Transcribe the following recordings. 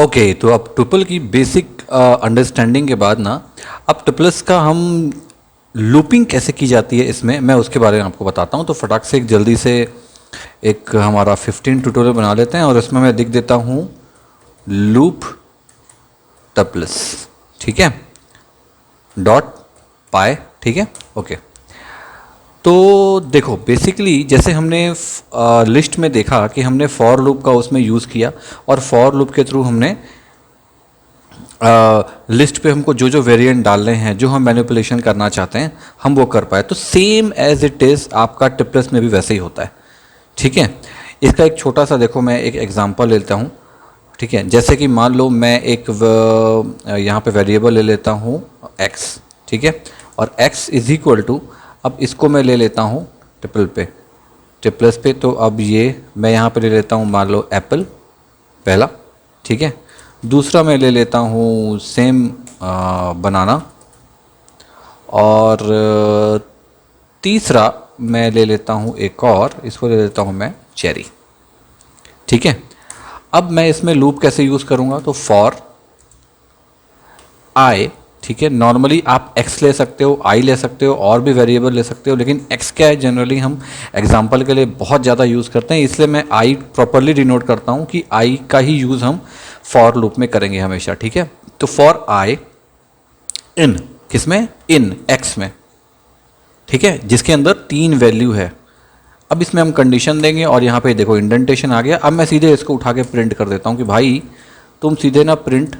Okay, तो अब tuple की बेसिक अंडरस्टैंडिंग के बाद ना, अब टुपल्स का हम लूपिंग कैसे की जाती है इसमें मैं उसके बारे में आपको बताता हूँ। तो फटाक से एक जल्दी से एक हमारा 15 ट्यूटोरियल बना लेते हैं और इसमें मैं लिख देता हूँ लूप टुपल्स, ठीक है, डॉट पाई, ठीक है, ओके। तो देखो बेसिकली जैसे हमने लिस्ट में देखा कि हमने फॉर लूप का उसमें यूज़ किया और फॉर लूप के थ्रू हमने लिस्ट पे हमको जो जो वेरिएंट डालने हैं, जो हम मैनिपुलेशन करना चाहते हैं, हम वो कर पाए। तो सेम एज इट इज़ आपका टुपल्स में भी वैसे ही होता है, ठीक है। इसका एक छोटा सा देखो, मैं एक एग्जांपल लेता हूँ, ठीक है। जैसे कि मान लो मैं एक यहाँ पे वेरिएबल ले लेता हूँ x, ठीक है, और x इज इक्वल टू, अब इसको मैं ले लेता हूँ टुपल्स पे। तो अब ये मैं यहाँ पे ले लेता हूँ मान लो एप्पल पहला, ठीक है। दूसरा मैं ले लेता हूँ सेम बनाना, और तीसरा मैं ले लेता हूँ एक और, इसको ले लेता हूँ मैं चेरी, ठीक है। अब मैं इसमें लूप कैसे यूज़ करूँगा, तो फॉर आई, ठीक है। नॉर्मली आप x ले सकते हो, i ले सकते हो, और भी वेरिएबल ले सकते हो, लेकिन x क्या है जनरली हम एग्जांपल के लिए बहुत ज़्यादा यूज़ करते हैं, इसलिए मैं i प्रॉपरली डिनोट करता हूँ कि i का ही यूज़ हम फॉर लूप में करेंगे हमेशा, ठीक है। तो फॉर i इन, किसमें, इन x में, ठीक है, जिसके अंदर 3 वैल्यू है। अब इसमें हम कंडीशन देंगे और यहाँ पे देखो इंडेंटेशन आ गया। अब मैं सीधे इसको उठा के प्रिंट कर देता हूँ कि भाई तुम सीधे ना प्रिंट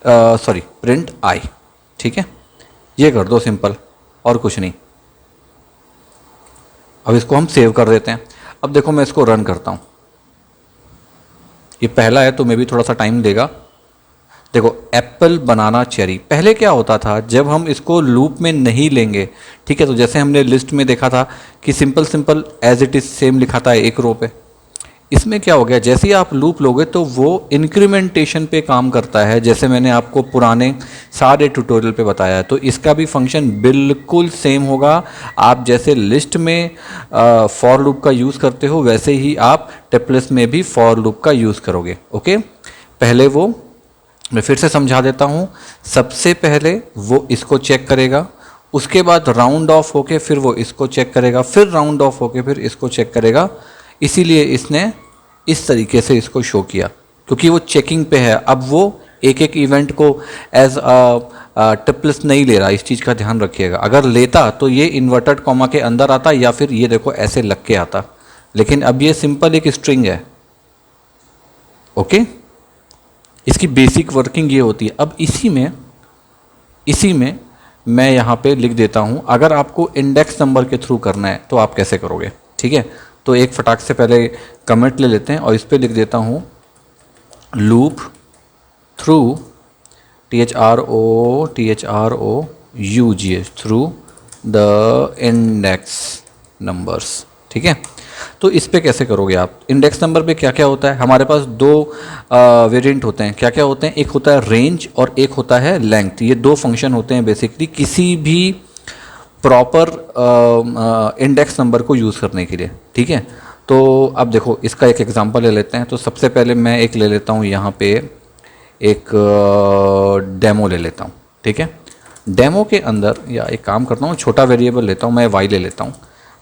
प्रिंट आई, ठीक है, ये कर दो सिंपल, और कुछ नहीं। अब इसको हम सेव कर देते हैं। अब देखो मैं इसको रन करता हूँ, ये पहला है तो मे भी थोड़ा सा टाइम देगा। देखो एप्पल बनाना चेरी, पहले क्या होता था जब हम इसको लूप में नहीं लेंगे, ठीक है, तो जैसे हमने लिस्ट में देखा था कि simple simple as it is same लिखा था एक रो पे। इसमें क्या हो गया, जैसे ही आप लूप लोगे तो वो इंक्रीमेंटेशन पे काम करता है, जैसे मैंने आपको पुराने सारे ट्यूटोरियल पे बताया है। तो इसका भी फंक्शन बिल्कुल सेम होगा। आप जैसे लिस्ट में फॉर लूप का यूज़ करते हो, वैसे ही आप टुपल्स में भी फॉर लूप का यूज़ करोगे, ओके। पहले वो मैं फिर से समझा देता हूँ। सबसे पहले वो इसको चेक करेगा, उसके बाद राउंड ऑफ होके फिर वो इसको चेक करेगा, फिर राउंड ऑफ होके फिर इसको चेक करेगा। इसीलिए इसने इस तरीके से इसको शो किया, क्योंकि वो चेकिंग पे है। अब वो एक एक इवेंट को एज टुपल्स नहीं ले रहा, इस चीज़ का ध्यान रखिएगा। अगर लेता तो ये इन्वर्टेड कॉमा के अंदर आता, या फिर ये देखो ऐसे लग के आता, लेकिन अब ये सिंपल एक स्ट्रिंग है, ओके। इसकी बेसिक वर्किंग ये होती है। अब इसी में मैं यहाँ पे लिख देता हूँ, अगर आपको इंडेक्स नंबर के थ्रू करना है तो आप कैसे करोगे, ठीक है। तो एक फटाक से पहले कमेंट ले लेते हैं और इस पर लिख देता हूँ loop through THROUGH through the index numbers, ठीक है। तो इस पे कैसे करोगे आप, इंडेक्स नंबर पे क्या क्या होता है, हमारे पास दो वेरिएंट होते हैं। क्या क्या होते हैं, एक होता है रेंज और एक होता है लेंथ। ये दो फंक्शन होते हैं बेसिकली किसी भी प्रॉपर इंडेक्स नंबर को यूज़ करने के लिए, ठीक है। तो अब देखो इसका एक एग्जांपल ले लेते हैं। तो सबसे पहले मैं एक ले लेता हूँ यहाँ पे एक डेमो ले लेता हूँ, ठीक है। डेमो के अंदर या एक काम करता हूँ, छोटा वेरिएबल लेता हूँ, मैं y ले लेता हूँ।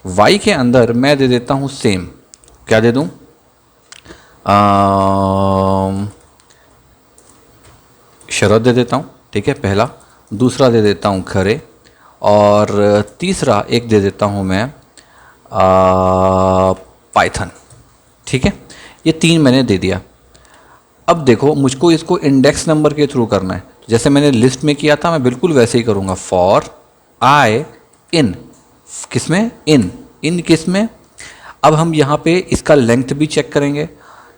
y के अंदर मैं दे देता हूँ सेम, क्या दे दूँ, शरत दे देता हूँ, ठीक है, पहला। दूसरा दे देता हूँ खरे, और तीसरा एक दे देता हूँ मैं पाइथन, ठीक है। ये 3 मैंने दे दिया। अब देखो मुझको इसको इंडेक्स नंबर के थ्रू करना है, जैसे मैंने लिस्ट में किया था मैं बिल्कुल वैसे ही करूँगा। फॉर आई इन, किसमें, इन किसमें। अब हम यहाँ पे इसका लेंथ भी चेक करेंगे,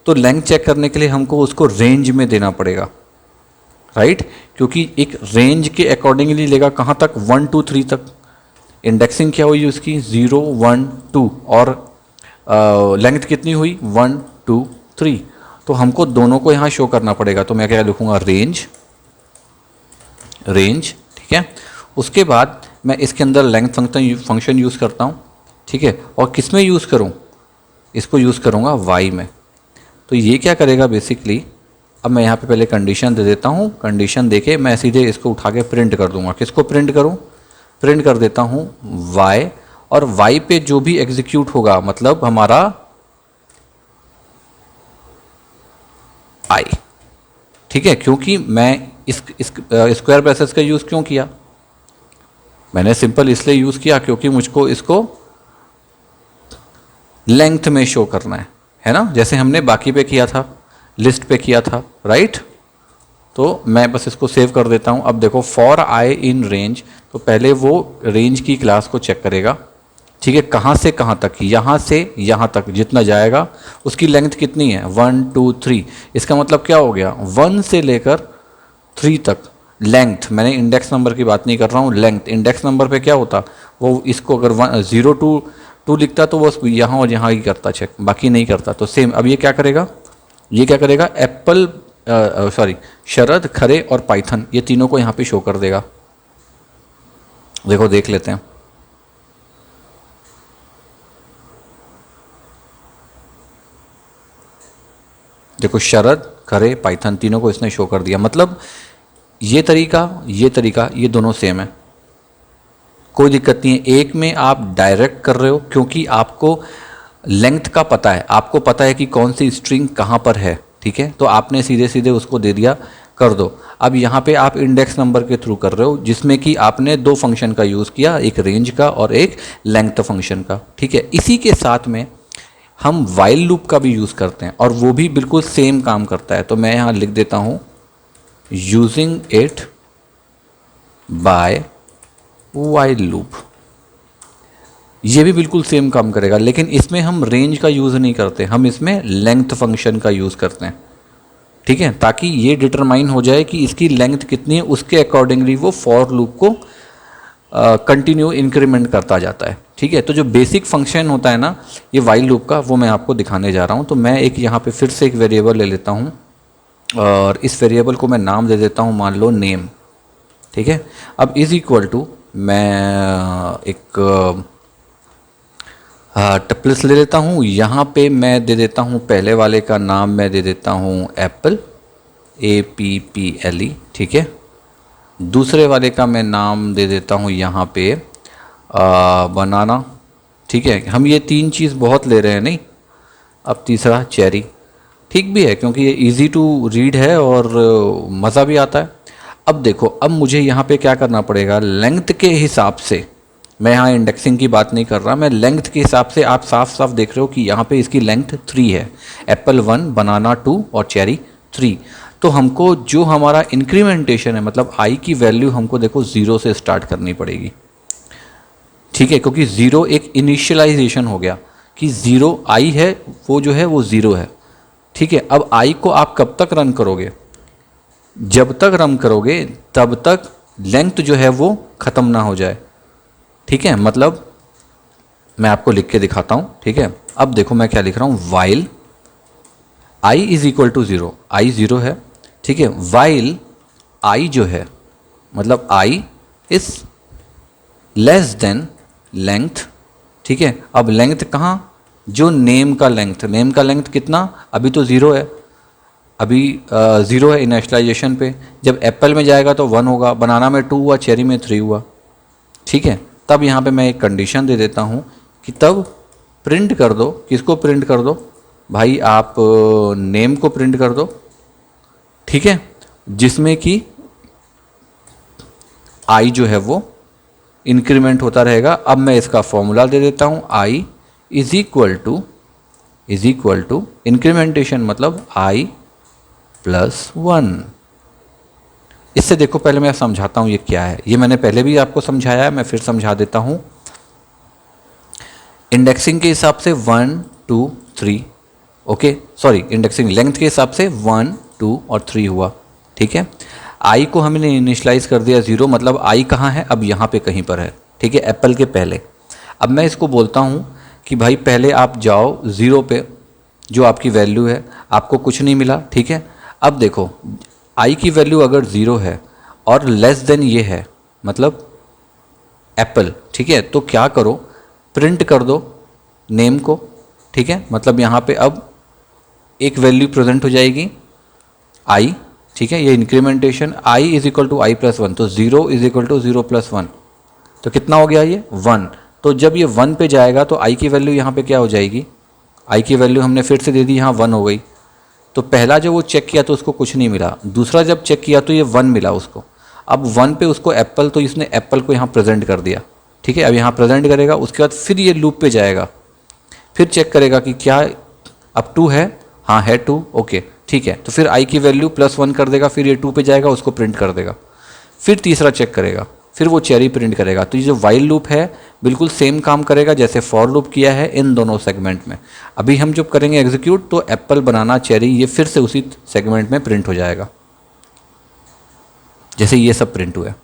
तो लेंथ चेक करने के लिए हमको उसको रेंज में देना पड़ेगा, राइट, क्योंकि एक रेंज के अकॉर्डिंगली लेगा कहाँ तक, 1 2 3 तक। इंडेक्सिंग क्या हुई उसकी, 0 1 2, और लेंथ कितनी हुई, 1 2 3। तो हमको दोनों को यहाँ शो करना पड़ेगा। तो मैं क्या लिखूँगा, रेंज, ठीक है। उसके बाद मैं इसके अंदर लेंथ फंक्शन यूज़ करता हूँ, ठीक है। और किस में यूज़ करूँ, इसको यूज़ करूँगा y में। तो ये क्या करेगा बेसिकली, अब मैं यहाँ पे पहले कंडीशन दे देता हूँ, कंडीशन देके मैं सीधे इसको उठा के प्रिंट कर दूंगा। किसको प्रिंट करूँ, प्रिंट कर देता हूँ y, और y पे जो भी एग्जीक्यूट होगा मतलब हमारा i, ठीक है। क्योंकि मैं इस स्क्वायर ब्रेसेस का यूज़ क्यों किया, मैंने सिंपल इसलिए यूज़ किया क्योंकि मुझको इसको लेंथ में शो करना है ना, जैसे हमने बाकी पे किया था, लिस्ट पे किया था, राइट। तो मैं बस इसको सेव कर देता हूँ। अब देखो फॉर आई इन रेंज, तो पहले वो रेंज की क्लास को चेक करेगा, ठीक है, कहाँ से कहाँ तक, यहाँ से यहाँ तक जितना जाएगा उसकी लेंथ कितनी है, 1 2 3। इसका मतलब क्या हो गया, 1 से लेकर 3 तक लेंथ, मैंने इंडेक्स नंबर की बात नहीं कर रहा हूँ, लेंथ। इंडेक्स नंबर पे क्या होता, वो इसको अगर 0 to 2 लिखता तो वो यहाँ और यहाँ ही करता चेक, बाकी नहीं करता। तो सेम अब ये क्या करेगा, ये क्या करेगा, एप्पल शरद, खरे और पाइथन, ये तीनों को यहाँ पे शो कर देगा। देखो देख लेते हैं, देखो शरद, खरे, पाइथन तीनों को इसने शो कर दिया। मतलब ये तरीका ये दोनों सेम है, कोई दिक्कत नहीं है। एक में आप डायरेक्ट कर रहे हो क्योंकि आपको लेंथ का पता है, आपको पता है कि कौन सी स्ट्रिंग कहाँ पर है, ठीक है, तो आपने सीधे सीधे उसको दे दिया, कर दो। अब यहाँ पे आप इंडेक्स नंबर के थ्रू कर रहे हो, जिसमें कि आपने दो फंक्शन का यूज़ किया, एक रेंज का और एक लेंथ फंक्शन का, ठीक है। इसी के साथ में हम वाइल लूप का भी यूज़ करते हैं और वो भी बिल्कुल सेम काम करता है। तो मैं यहाँ लिख देता हूँ using it by while loop, ये भी बिल्कुल सेम काम करेगा, लेकिन इसमें हम रेंज का यूज़ नहीं करते, हम इसमें लेंथ फंक्शन का यूज़ करते हैं, ठीक है, ताकि ये डिटरमाइन हो जाए कि इसकी लेंथ कितनी है, उसके अकॉर्डिंगली वो फॉर लूप को कंटिन्यू इंक्रीमेंट करता जाता है, ठीक है। तो जो बेसिक फंक्शन होता है ना ये वाइल लूप का, वो मैं आपको दिखाने जा रहा हूँ। तो मैं एक यहाँ पे फिर से एक वेरिएबल ले लेता हूँ और इस वेरिएबल को मैं नाम दे देता हूँ, मान लो नेम, ठीक है। अब इज़ इक्वल टू मैं एक टप्लस ले लेता हूँ, यहाँ पे मैं दे देता हूँ पहले वाले का नाम मैं दे देता हूँ एप्पल, APPLE, ठीक है। दूसरे वाले का मैं नाम दे देता हूँ यहाँ पे बनाना, ठीक है। हम ये तीन चीज़ बहुत ले रहे हैं नहीं। अब तीसरा चेरी, ठीक भी है क्योंकि ये इजी टू रीड है और मज़ा भी आता है। अब देखो, अब मुझे यहाँ पे क्या करना पड़ेगा, लेंथ के हिसाब से, मैं यहाँ इंडेक्सिंग की बात नहीं कर रहा, मैं लेंथ के हिसाब से, आप साफ साफ देख रहे हो कि यहाँ पे इसकी लेंथ 3 है, एप्पल 1, बनाना 2 और चेरी 3। तो हमको जो हमारा इंक्रीमेंटेशन है, मतलब आई की वैल्यू हमको देखो 0 से स्टार्ट करनी पड़ेगी, ठीक है, क्योंकि 0 एक इनिशियलाइजेशन हो गया कि 0 आई है, वो जो है वो 0 है, ठीक है। अब आई को आप कब तक रन करोगे, जब तक रन करोगे तब तक लेंथ जो है वो ख़त्म ना हो जाए, ठीक है। मतलब मैं आपको लिख के दिखाता हूँ, ठीक है। अब देखो मैं क्या लिख रहा हूँ, while I is equal to 0, I 0 है, ठीक है। वाइल आई जो है, मतलब I is less than length, ठीक है। अब लेंथ कहाँ, जो नेम का लेंथ, नेम का लेंथ कितना, अभी तो 0 है, अभी 0 है इनिशियलाइजेशन पे, जब एप्पल में जाएगा तो 1 होगा, बनाना में 2 हुआ, चेरी में 3 हुआ, ठीक है। तब यहाँ पे मैं एक कंडीशन दे देता हूँ कि तब प्रिंट कर दो, किसको प्रिंट कर दो भाई, आप नेम को प्रिंट कर दो, ठीक है, जिसमें कि आई जो है वो इंक्रीमेंट होता रहेगा। अब मैं इसका फॉर्मूला दे देता हूँ, आई इज इक्वल टू इंक्रीमेंटेशन मतलब आई प्लस 1। इससे देखो पहले मैं समझाता हूँ ये क्या है, ये मैंने पहले भी आपको समझाया है, मैं फिर समझा देता हूँ। इंडेक्सिंग के हिसाब से 1 2 3, ओके, सॉरी, इंडेक्सिंग लेंथ के हिसाब से 1 2 और 3 हुआ, ठीक है। आई को हमने इनिशलाइज कर दिया 0, मतलब आई कहाँ है, अब यहाँ पे कहीं पर है, ठीक है, एप्पल के पहले। अब मैं इसको बोलता हूँ कि भाई पहले आप जाओ 0 पे, जो आपकी वैल्यू है, आपको कुछ नहीं मिला, ठीक है। अब देखो आई की वैल्यू अगर 0 है और लेस देन ये है, मतलब एप्पल, ठीक है, तो क्या करो, प्रिंट कर दो नेम को, ठीक है। मतलब यहाँ पे अब एक वैल्यू प्रेजेंट हो जाएगी आई, ठीक है, ये incrementation I is equal to I plus one, तो 0 is equal to 0 plus one, तो कितना हो गया ये 1। तो जब ये 1 पे जाएगा तो आई की वैल्यू यहाँ पे क्या हो जाएगी, आई की वैल्यू हमने फिर से दे दी, यहाँ 1 हो गई। तो पहला जब वो चेक किया तो उसको कुछ नहीं मिला, दूसरा जब चेक किया तो ये 1 मिला उसको। अब 1 पे उसको एप्पल, तो इसने एप्पल को यहाँ प्रेजेंट कर दिया, ठीक है। अब यहाँ प्रेजेंट करेगा, उसके बाद फिर ये लूप पे जाएगा, फिर चेक करेगा कि क्या अब 2 है, हाँ है 2, ओके ठीक है। तो फिर आई की वैल्यू +1 कर देगा, फिर ये 2 पे जाएगा, उसको प्रिंट कर देगा, फिर तीसरा चेक करेगा, फिर वो चेरी प्रिंट करेगा। तो ये जो वाइल लूप है बिल्कुल सेम काम करेगा जैसे फॉर लूप किया है इन दोनों सेगमेंट में। अभी हम जब करेंगे एग्जीक्यूट तो एप्पल, बनाना, चेरी ये फिर से उसी सेगमेंट में प्रिंट हो जाएगा जैसे ये सब प्रिंट हुआ है।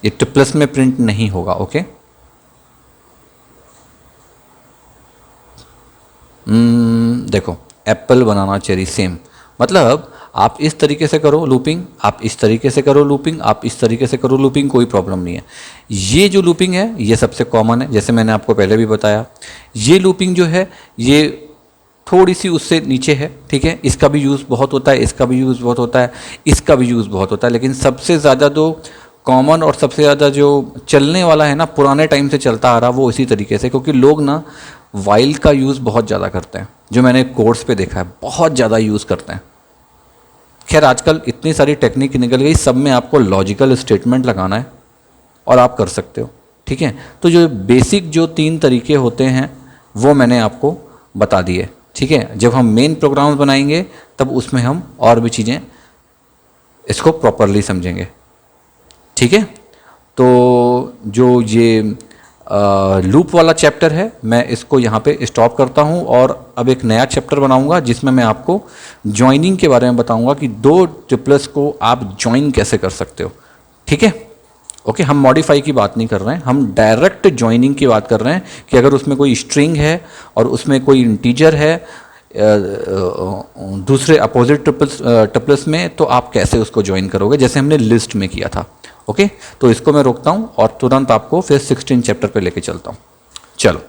ये ट्रिपल्स में प्रिंट नहीं होगा, ओके। देखो एप्पल, बनाना, चेरी सेम, मतलब आप इस तरीके से करो लूपिंग, आप इस तरीके से करो लूपिंग, आप इस तरीके से करो लूपिंग, कोई प्रॉब्लम नहीं है। ये जो लूपिंग है ये सबसे कॉमन है, जैसे मैंने आपको पहले भी बताया। ये लूपिंग जो है ये थोड़ी सी उससे नीचे है, ठीक है। इसका भी यूज़ बहुत होता है, इसका भी यूज़ बहुत होता है, इसका भी यूज़ बहुत होता है, लेकिन सबसे ज़्यादा जो कॉमन और सबसे ज़्यादा जो चलने वाला है ना, पुराने टाइम से चलता आ रहा, वो इसी तरीके से, क्योंकि लोग ना वाइल का यूज़ बहुत ज़्यादा करते हैं, जो मैंने कोर्स पे देखा है बहुत ज़्यादा यूज़ करते हैं। खैर आजकल इतनी सारी टेक्निक निकल गई, सब में आपको लॉजिकल स्टेटमेंट लगाना है और आप कर सकते हो, ठीक है। तो जो बेसिक जो 3 तरीके होते हैं वो मैंने आपको बता दिए, ठीक है। जब हम मेन प्रोग्राम्स बनाएंगे तब उसमें हम और भी चीज़ें इसको प्रॉपरली समझेंगे, ठीक है। तो जो ये लूप वाला चैप्टर है मैं इसको यहाँ पे स्टॉप करता हूँ और अब एक नया चैप्टर बनाऊँगा जिसमें मैं आपको जॉइनिंग के बारे में बताऊँगा कि 2 ट्रिपल्स को आप जॉइन कैसे कर सकते हो, ठीक है। ओके, हम मॉडिफाई की बात नहीं कर रहे हैं, हम डायरेक्ट जॉइनिंग की बात कर रहे हैं कि अगर उसमें कोई स्ट्रिंग है और उसमें कोई इंटीजर है दूसरे अपोजिट ट्रिपल्स में, तो आप कैसे उसको ज्वाइन करोगे, जैसे हमने लिस्ट में किया था। ओके, तो इसको मैं रोकता हूँ और तुरंत आपको फिर 16 चैप्टर पे लेके चलता हूँ। चलो।